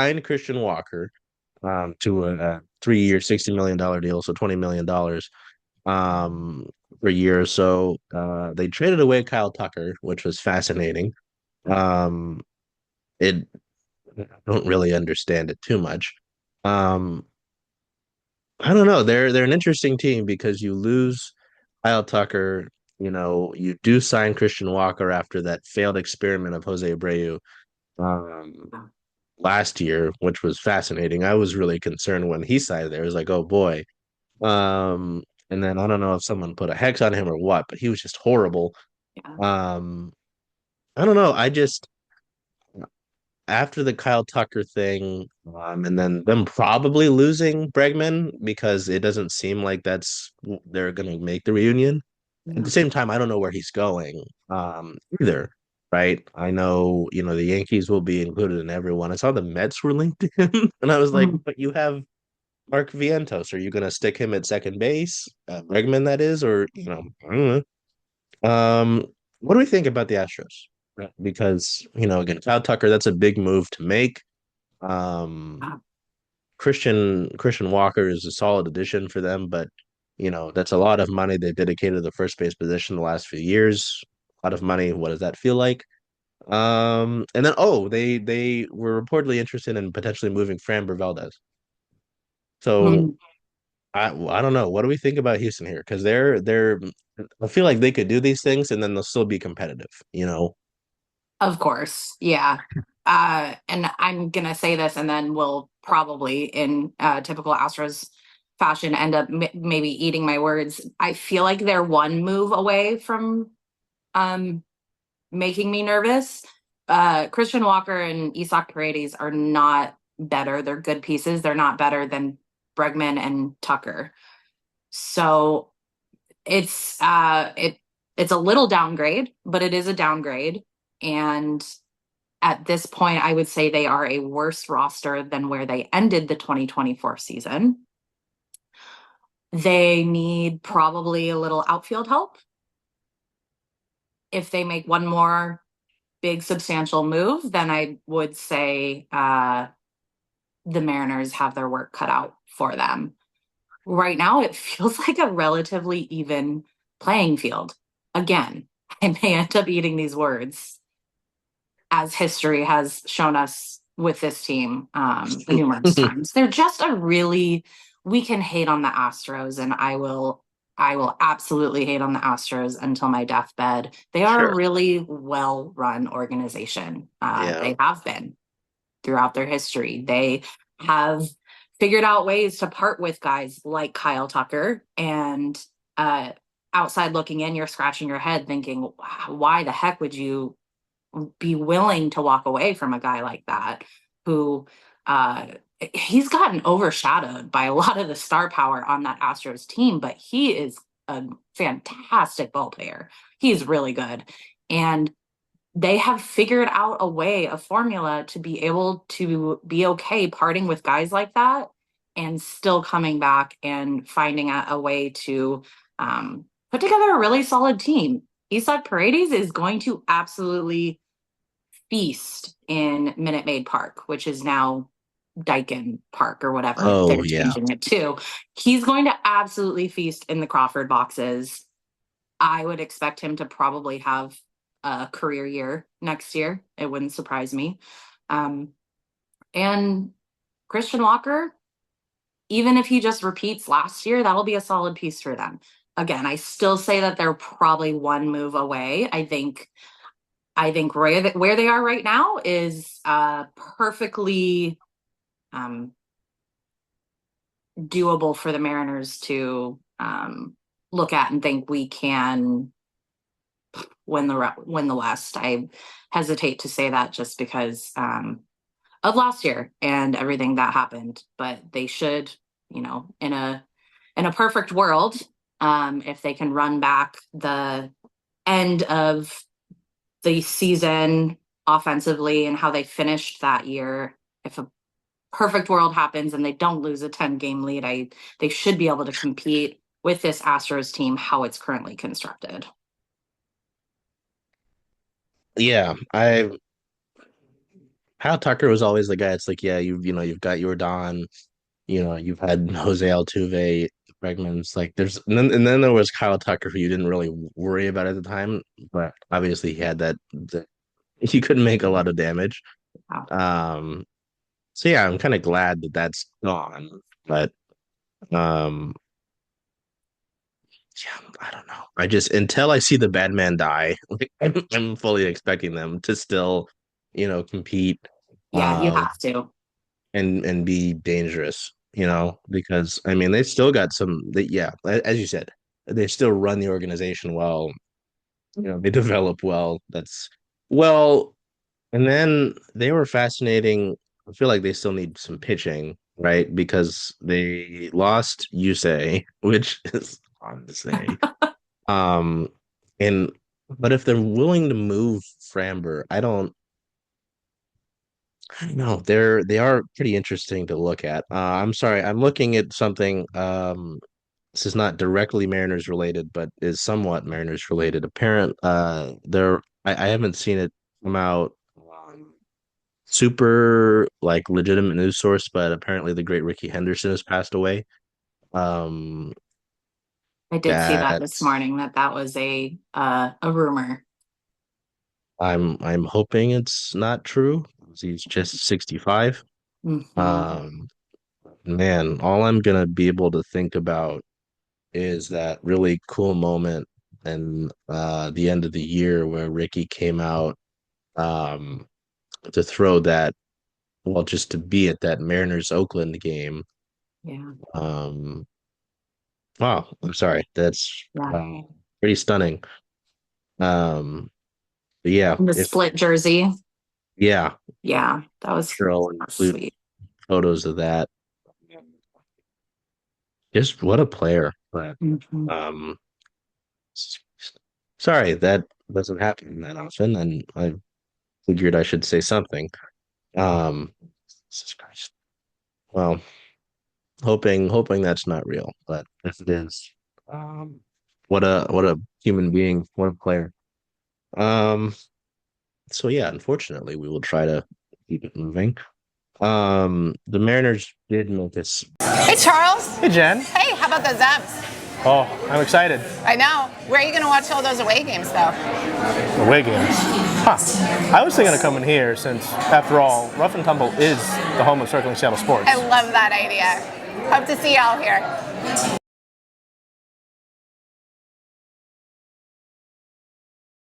signed Christian Walker to a 3 year, $60 million deal, so $20 million um, per year. So they traded away Kyle Tucker, which was fascinating. Um, it I don't really understand it too much. Um, I don't know. They're an interesting team because you lose Kyle Tucker. You do sign Christian Walker after that failed experiment of Jose Abreu um, last year, which was fascinating. I was really concerned when he signed there. I was like, oh boy. And then I don't know if someone put a hex on him or what, but he was just horrible. Yeah. Um, I don't know. I just after the Kyle Tucker thing, and then them probably losing Bregman because it doesn't seem like they're gonna make the reunion. At the Yeah. same time, I don't know where he's going, either. Right? I know, the Yankees will be included in everyone. I saw the Mets were linked to him, and I was like, Mhm. but you have Mark Vientos. Are you gonna stick him at second base? Bregman, that is, or I don't know. What do we think about the Astros? Right. Because again, Kyle Tucker, that's a big move to make. Um, Christian Walker is a solid addition for them, but that's a lot of money they've dedicated to the first base position the last few years. A lot of money. What does that feel like? And then they were reportedly interested in potentially moving Framber Valdez. So Mhm. I don't know. What do we think about Houston here? Because they're I feel like they could do these things and then they'll still be competitive. Of course. Yeah. And I'm gonna say this, and then we'll probably, in typical Astros fashion, end up maybe eating my words. I feel like they're one move away from um, making me nervous. Christian Walker and Isak Paredes are not better. They're good pieces. They're not better than Bregman and Tucker. So it's a little downgrade, but it is a downgrade. And at this point, I would say they are a worse roster than where they ended the 2024 season. They need probably a little outfield help. If they make one more big substantial move, then I would say the Mariners have their work cut out for them. Right now, it feels like a relatively even playing field. Again, I may end up eating these words, as history has shown us with this team numerous times. They're just a really, we can hate on the Astros, and I will absolutely hate on the Astros until my deathbed. They are a Sure. really well run organization. Yeah. They have been throughout their history. They have figured out ways to part with guys like Kyle Tucker, and uh, outside looking in, you're scratching your head thinking, why the heck would you be willing to walk away from a guy like that who uh, he's gotten overshadowed by a lot of the star power on that Astros team, but he is a fantastic ball player. He's really good. And they have figured out a way, a formula to be able to be okay parting with guys like that and still coming back and finding a way to put together a really solid team. Isak Paredes is going to absolutely feast in Minute Maid Park, which is now Dyken Park or whatever Oh they're yeah. changing it to. He's going to absolutely feast in the Crawford boxes. I would expect him to probably have a career year next year. It wouldn't surprise me. Um, and Christian Walker, even if he just repeats last year, that'll be a solid piece for them. Again, I still say that they're probably one move away. I think where they are right now is perfectly um, doable for the Mariners to look at and think we can win the West. I hesitate to say that just because of last year and everything that happened, but they should, in a perfect world, if they can run back the end of the season offensively and how they finished that year. If a perfect world happens and they don't lose a 10-game lead, they should be able to compete with this Astros team how it's currently constructed. Yeah. Kyle Tucker was always the guy. It's like, yeah, you've got your Don, you've had Jose Altuve, Bregman's. Like, and then there was Kyle Tucker, who you didn't really worry about at the time, but obviously he had he couldn't make a lot of damage. Wow. Um, so yeah, I'm kind of glad that that's gone, but um, yeah, I don't know. I just until I see the bad man die, like I'm fully expecting them to still, compete, Yeah, you um, have to. and be dangerous, because I mean they still got yeah, as you said, they still run the organization well. They develop well. Well, and then they were fascinating. I feel like they still need some pitching, right? Because they lost Yusei, which is hard to say. Um, and but if they're willing to move Framber, I don't know. They are pretty interesting to look at. I'm sorry, I'm looking at something. This is not directly Mariners related, but is somewhat Mariners related. I haven't seen it come out super like legitimate news source, but apparently the great Ricky Henderson has passed away. Um, I did see that that this morning that was a rumor. I'm hoping it's not true. He's just 65. Hmm. Um, Man, all I'm gonna be able to think about is that really cool moment and the end of the year where Ricky came out um to throw that well just to be at that Mariners Oakland game. Yeah, Um wow, I'm sorry. That's yeah. pretty stunning. Um but yeah, And the if split jersey. yeah, Yeah, that was sure I'll include sweet. photos of that. Just what a player. But Hmm. um sorry, that doesn't happen that often, and I figured I should say something. Um, Jesus Christ. Well, hoping that's not real, but if it is, um, what a human being, what a player. Um, so yeah, unfortunately, we will try to keep it moving. The Mariners did make this. Hey, Charles. Hey, Jen. Hey, how about those Zaps? Oh, I'm excited. I know. Where are you going to watch all those away games, though? Away games. Huh. I was thinking of coming here since, after all, Rough and Tumble is the home of Circling Seattle Sports. I love that idea. Hope to see y'all here.